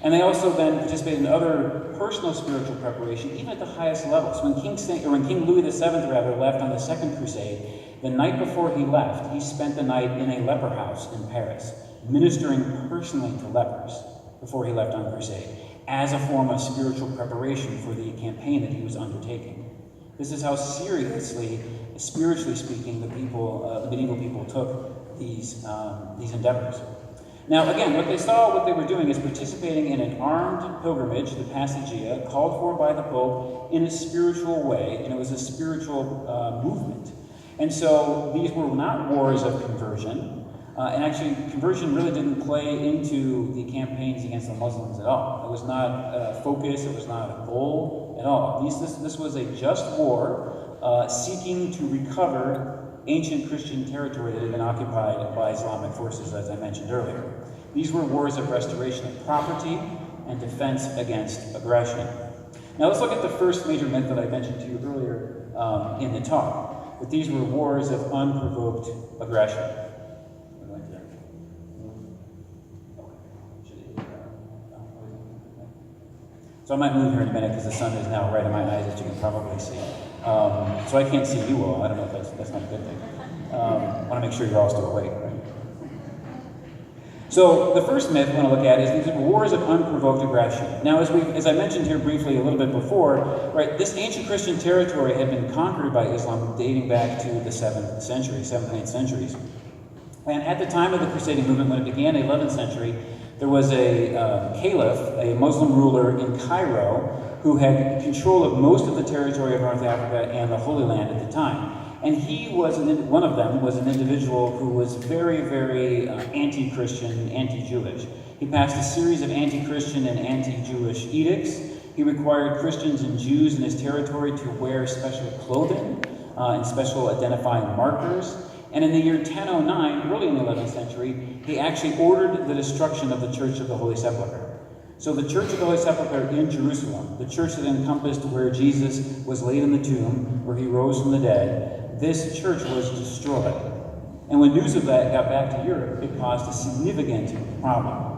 And they also then participated in other personal spiritual preparation, even at the highest levels. When King Louis VII left on the Second Crusade, the night before he left, he spent the night in a leper house in Paris, ministering personally to lepers before he left on crusade, as a form of spiritual preparation for the campaign that he was undertaking. This is how seriously, spiritually speaking, the medieval people took these endeavors. Now, again, what they were doing is participating in an armed pilgrimage, the Passagia, called for by the Pope in a spiritual way, and it was a spiritual movement. And so these were not wars of conversion, and actually conversion really didn't play into the campaigns against the Muslims at all. It was not a focus, it was not a goal at all. This was a just war seeking to recover ancient Christian territory that had been occupied by Islamic forces, as I mentioned earlier. These were wars of restoration of property and defense against aggression. Now let's look at the first major myth that I mentioned to you earlier in the talk, that these were wars of unprovoked aggression. So I might move here in a minute because the sun is now right in my eyes, as you can probably see. So I can't see you all. I don't know if that's not a good thing. I want to make sure you're all still awake, right? So the first myth I want to look at is these are wars of unprovoked aggression. Now, as I mentioned here briefly a little bit before, right, this ancient Christian territory had been conquered by Islam dating back to the 7th century, 7th and 8th centuries. And at the time of the Crusading movement, when it began, 11th century, there was a caliph, a Muslim ruler in Cairo, who had control of most of the territory of North Africa and the Holy Land at the time. And one of them was an individual who was very, very anti-Christian, anti-Jewish. He passed a series of anti-Christian and anti-Jewish edicts. He required Christians and Jews in his territory to wear special clothing and special identifying markers. And in the year 1009, early in the 11th century, he actually ordered the destruction of the Church of the Holy Sepulchre. So the Church of the Holy Sepulchre in Jerusalem, the church that encompassed where Jesus was laid in the tomb, where he rose from the dead, this church was destroyed. And when news of that got back to Europe, it caused a significant problem.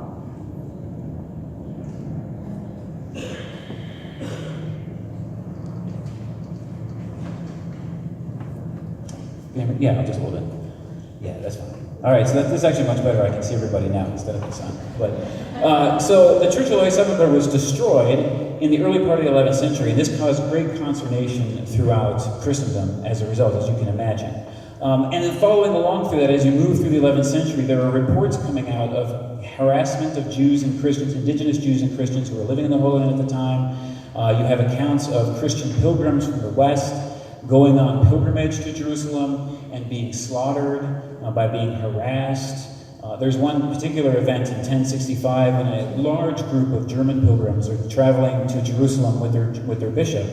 Yeah, I'll just hold it. Yeah, that's fine. All right, so this is actually much better. I can see everybody now instead of the sun. But so the Church of the Holy Sepulchre was destroyed in the early part of the 11th century, and this caused great consternation throughout Christendom as a result, as you can imagine. And then following along through that, as you move through the 11th century, there are reports coming out of harassment of Jews and Christians, indigenous Jews and Christians who were living in the Holy Land at the time. You have accounts of Christian pilgrims from the West going on pilgrimage to Jerusalem and being slaughtered by being harassed. There's one particular event in 1065 when a large group of German pilgrims are traveling to Jerusalem with their bishop,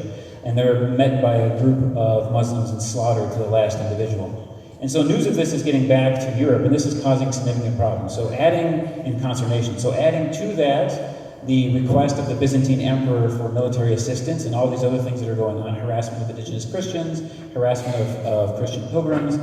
and they're met by a group of Muslims and slaughtered to the last individual. And so news of this is getting back to Europe, and this is causing significant problems. So adding to that the request of the Byzantine emperor for military assistance and all these other things that are going on, harassment of indigenous Christians, harassment of Christian pilgrims,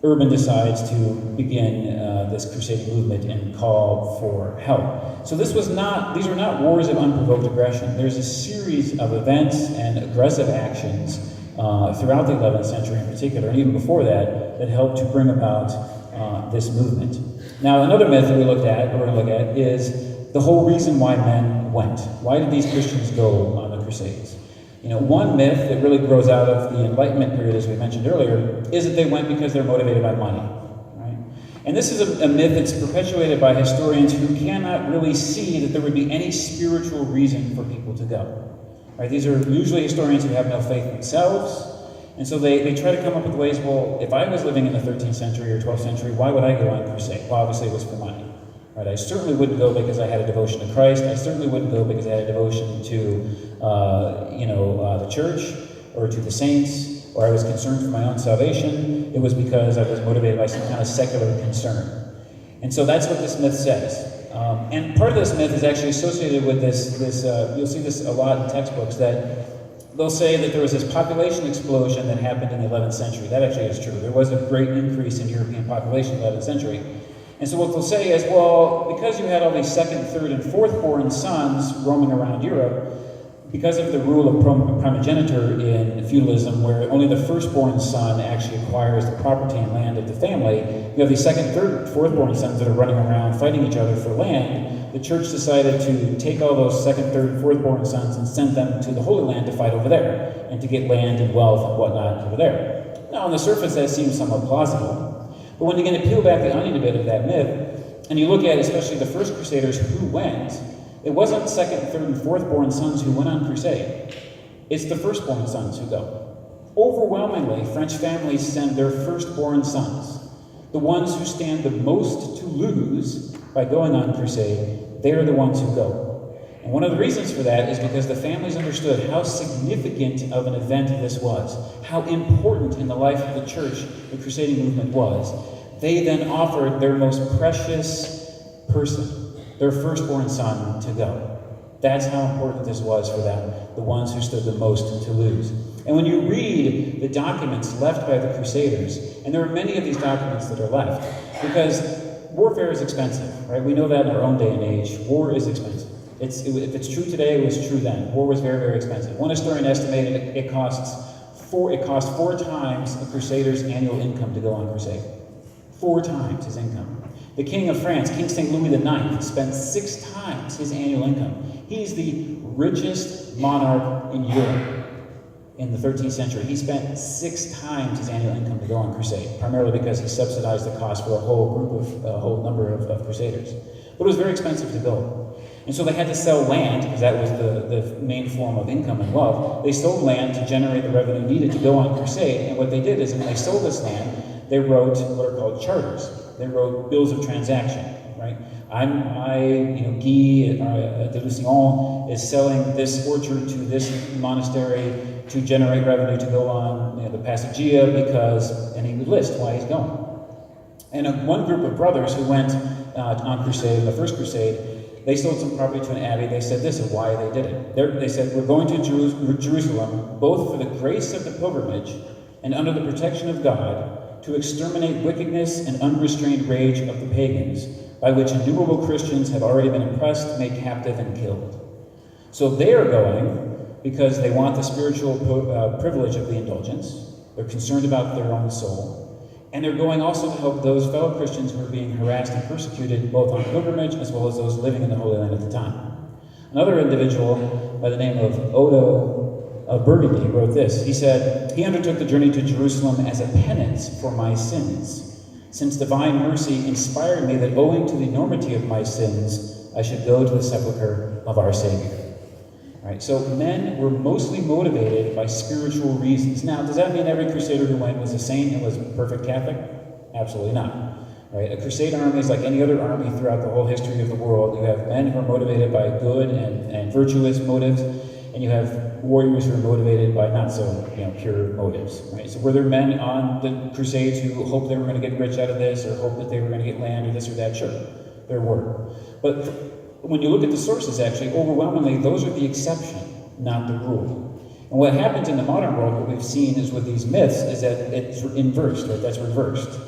Urban decides to begin this crusading movement and call for help. So these were not wars of unprovoked aggression. There's a series of events and aggressive actions throughout the 11th century in particular, and even before that helped to bring about this movement. Now, another myth that we're going to look at, is the whole reason why men went. Why did these Christians go on the Crusades? One myth that really grows out of the Enlightenment period, as we mentioned earlier, is that they went because they're motivated by money. Right? And this is a myth that's perpetuated by historians who cannot really see that there would be any spiritual reason for people to go. Right? These are usually historians who have no faith themselves, and so they try to come up with ways, well, if I was living in the 13th century or 12th century, why would I go on a crusade? Well, obviously it was for money. Right, I certainly wouldn't go because I had a devotion to Christ. I certainly wouldn't go because I had a devotion to, the church or to the saints. or I was concerned for my own salvation, it was because I was motivated by some kind of secular concern. And so that's what this myth says. And part of this myth is actually associated with this you'll see this a lot in textbooks, that they'll say that there was this population explosion that happened in the 11th century. That actually is true. There was a great increase in European population in the 11th century. And so what they'll say is, well, because you had all these second, third, and fourth-born sons roaming around Europe, because of the rule of primogeniture in feudalism, where only the firstborn son actually acquires the property and land of the family, you have these second, third, fourth-born sons that are running around fighting each other for land. The church decided to take all those second, third, and fourth-born sons and send them to the Holy Land to fight over there, and to get land and wealth and whatnot over there. Now, on the surface, that seems somewhat plausible, but when you get to peel back the onion a bit of that myth, and you look at especially the first Crusaders who went, it wasn't second, third, and fourth-born sons who went on crusade. It's the firstborn sons who go. Overwhelmingly, French families send their firstborn sons. The ones who stand the most to lose by going on crusade, they're the ones who go. And one of the reasons for that is because the families understood how significant of an event this was, how important in the life of the church the crusading movement was. They then offered their most precious person, their firstborn son, to go. That's how important this was for them, the ones who stood the most to lose. And when you read the documents left by the Crusaders, and there are many of these documents that are left, because warfare is expensive, right? We know that in our own day and age. War is expensive. If it's true today, it was true then. War was very, very expensive. One historian estimated it cost 4 times a Crusader's annual income to go on crusade. 4 times his income. The King of France, King St. Louis IX, spent 6 times his annual income. He's the richest monarch in Europe in the 13th century. He spent 6 times his annual income to go on crusade, primarily because he subsidized the cost for a whole number of crusaders. But it was very expensive to go. And so they had to sell land, because that was the main form of income and wealth. They sold land to generate the revenue needed to go on crusade, and what they did is when they sold this land, they wrote what are called charters. They wrote bills of transaction, right? Guy de Lucien is selling this orchard to this monastery to generate revenue to go on the Passagia and he would list why he's going. And one group of brothers who went on crusade, the first crusade, they sold some property to an abbey. They said this is why they did it. They said, we're going to Jerusalem both for the grace of the pilgrimage and under the protection of God, to exterminate wickedness and unrestrained rage of the pagans, by which innumerable Christians have already been oppressed, made captive, and killed. So they are going because they want the spiritual privilege of the indulgence. They're concerned about their own soul. And they're going also to help those fellow Christians who are being harassed and persecuted, both on pilgrimage as well as those living in the Holy Land at the time. Another individual by the name of Odo of Burgundy wrote this. He said, he undertook the journey to Jerusalem as a penance for my sins, since divine mercy inspired me that owing to the enormity of my sins, I should go to the sepulchre of our Savior. All right, so men were mostly motivated by spiritual reasons. Now, does that mean every crusader who went was a saint and was a perfect Catholic? Absolutely not. Right? A crusade army is like any other army throughout the whole history of the world. You have men who are motivated by good and virtuous motives, and you have warriors who are motivated by not so pure motives. Right? So were there men on the Crusades who hoped they were going to get rich out of this, or hoped that they were going to get land, or this or that? Sure, there were. But when you look at the sources, actually, overwhelmingly, those are the exception, not the rule. And what happens in the modern world, what we've seen is with these myths, is that it's inversed, right? That's reversed.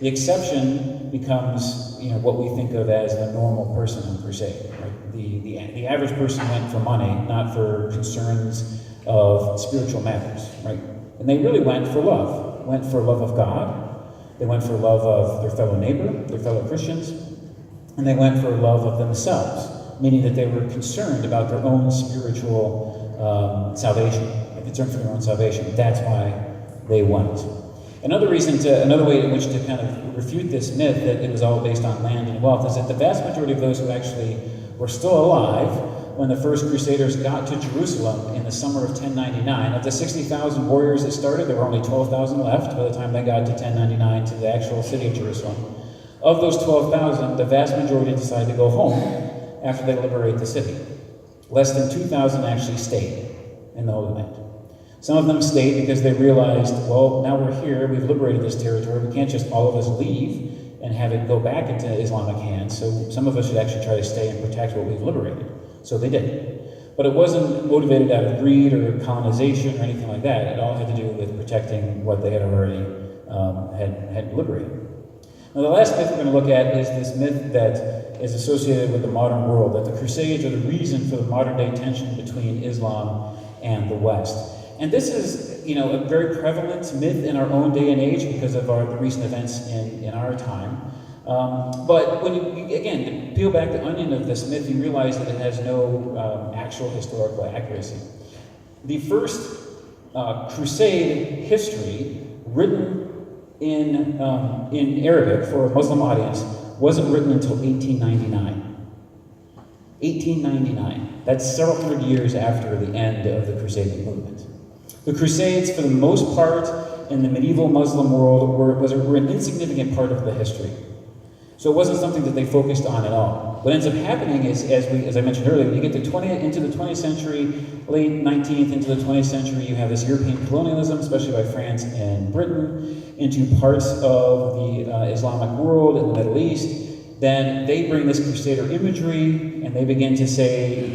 The exception becomes, what we think of as the normal person on crusade. Right? The average person went for money, not for concerns of spiritual matters, right? And they really went for love. Went for love of God. They went for love of their fellow neighbor, their fellow Christians, and they went for love of themselves, meaning that they were concerned about their own spiritual salvation, concerned for their own salvation. That's why they went. Another way in which to kind of refute this myth that it was all based on land and wealth is that the vast majority of those who actually were still alive when the first Crusaders got to Jerusalem in the summer of 1099, of the 60,000 warriors that started, there were only 12,000 left by the time they got to 1099 to the actual city of Jerusalem. Of those 12,000, the vast majority decided to go home after they liberate the city. Less than 2,000 actually stayed in the Holy Land. Some of them stayed because they realized, well, now we're here, we've liberated this territory, we can't just all of us leave and have it go back into Islamic hands, so some of us should actually try to stay and protect what we've liberated. So they did. But it wasn't motivated out of greed or colonization or anything like that. It all had to do with protecting what they had already had liberated. Now, the last myth we're going to look at is this myth that is associated with the modern world, that the Crusades are the reason for the modern-day tension between Islam and the West. And this is, a very prevalent myth in our own day and age because of the recent events in our time. But when you peel back the onion of this myth, you realize that it has no actual historical accuracy. The first Crusade history written in Arabic for a Muslim audience wasn't written until 1899. 1899. That's several hundred years after the end of the Crusading movement. The Crusades, for the most part, in the medieval Muslim world, were an insignificant part of the history. So it wasn't something that they focused on at all. What ends up happening is, as I mentioned earlier, when you get into the 20th century, late 19th into the 20th century, you have this European colonialism, especially by France and Britain, into parts of the Islamic world in the Middle East. Then they bring this Crusader imagery, and they begin to say,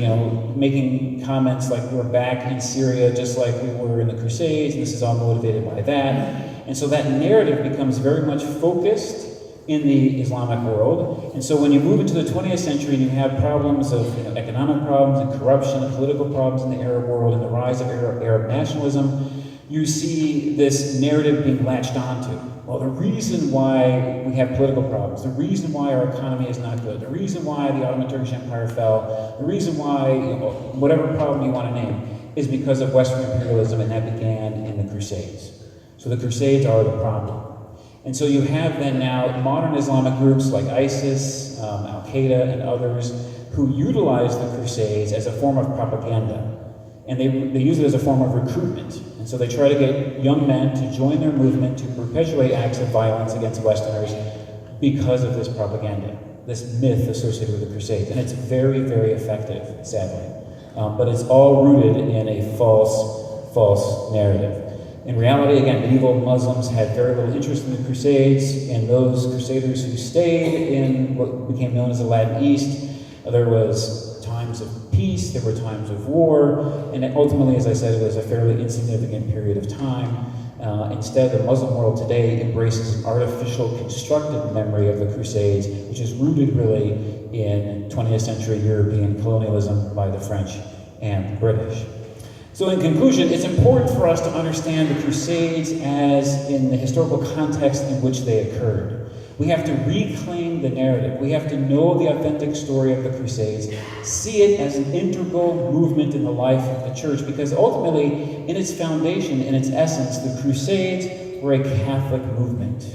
making comments like we're back in Syria just like we were in the Crusades, and this is all motivated by that. And so that narrative becomes very much focused in the Islamic world. And so when you move into the 20th century and you have problems of economic problems and corruption and political problems in the Arab world and the rise of Arab nationalism, you see this narrative being latched onto. Well, the reason why we have political problems, the reason why our economy is not good, the reason why the Ottoman Turkish Empire fell, the reason why, whatever problem you want to name, is because of Western imperialism, and that began in the Crusades. So the Crusades are the problem. And so you have then now modern Islamic groups like ISIS, Al-Qaeda, and others who utilize the Crusades as a form of propaganda. And they use it as a form of recruitment. And so they try to get young men to join their movement to perpetuate acts of violence against Westerners because of this propaganda, this myth associated with the Crusades. And it's very, very effective, sadly. But it's all rooted in a false narrative. In reality, again, medieval Muslims had very little interest in the Crusades, and those Crusaders who stayed in what became known as the Latin East, there was times of peace, there were times of war, and ultimately, as I said, it was a fairly insignificant period of time. Instead, the Muslim world today embraces an artificial, constructed memory of the Crusades, which is rooted really in 20th century European colonialism by the French and the British. So in conclusion, it's important for us to understand the Crusades as in the historical context in which they occurred. We have to reclaim the narrative. We have to know the authentic story of the Crusades, see it as an integral movement in the life of the church, because ultimately, in its foundation, in its essence, the Crusades were a Catholic movement.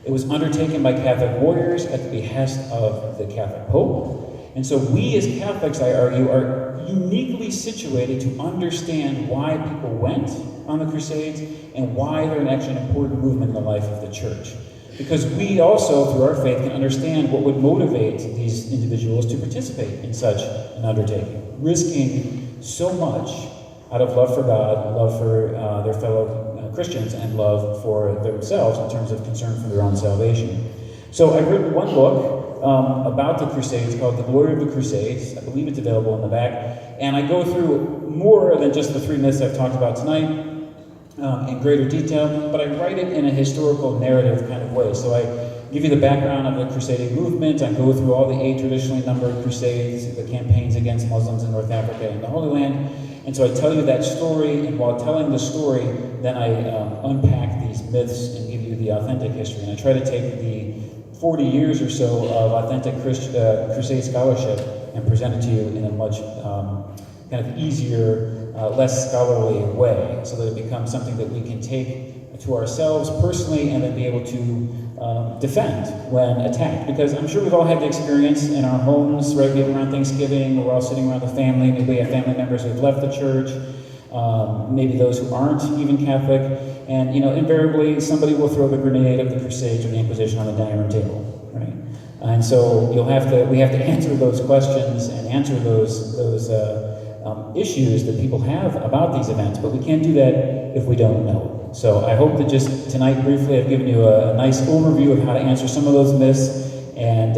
It was undertaken by Catholic warriors at the behest of the Catholic Pope. And so we as Catholics, I argue, are uniquely situated to understand why people went on the Crusades and why they're actually an important movement in the life of the church. Because we also, through our faith, can understand what would motivate these individuals to participate in such an undertaking, risking so much out of love for God, love for their fellow Christians, and love for themselves in terms of concern for their own salvation. So I've written one book about the Crusades called The Glory of the Crusades. I believe it's available in the back. And I go through more than just the three myths I've talked about tonight in greater detail, but I write it in a historical narrative kind of way. So I give you the background of the Crusading movement. I go through all the 8 traditionally numbered Crusades, the campaigns against Muslims in North Africa and the Holy Land. And so I tell you that story, and while telling the story, then I unpack these myths and give you the authentic history. And I try to take the 40 years or so of authentic Crusade scholarship and present it to you in a much kind of easier, less scholarly way, so that it becomes something that we can take to ourselves personally and then be able to defend when attacked. Because I'm sure we've all had the experience in our homes, right, around Thanksgiving, we're all sitting around the family, maybe we have family members who have left the church, maybe those who aren't even Catholic, and invariably somebody will throw the grenade of the Crusades or the Inquisition on the dining room table, right? And so we have to answer those questions and answer those issues that people have about these events, but we can't do that if we don't know. So I hope that just tonight, briefly, I've given you a nice overview of how to answer some of those myths, and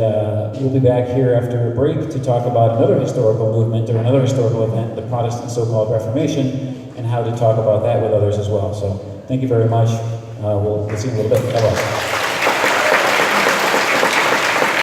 we'll be back here after a break to talk about another historical movement or another historical event, the Protestant so-called Reformation, and how to talk about that with others as well. So thank you very much. We'll see you in a little bit. Bye-bye.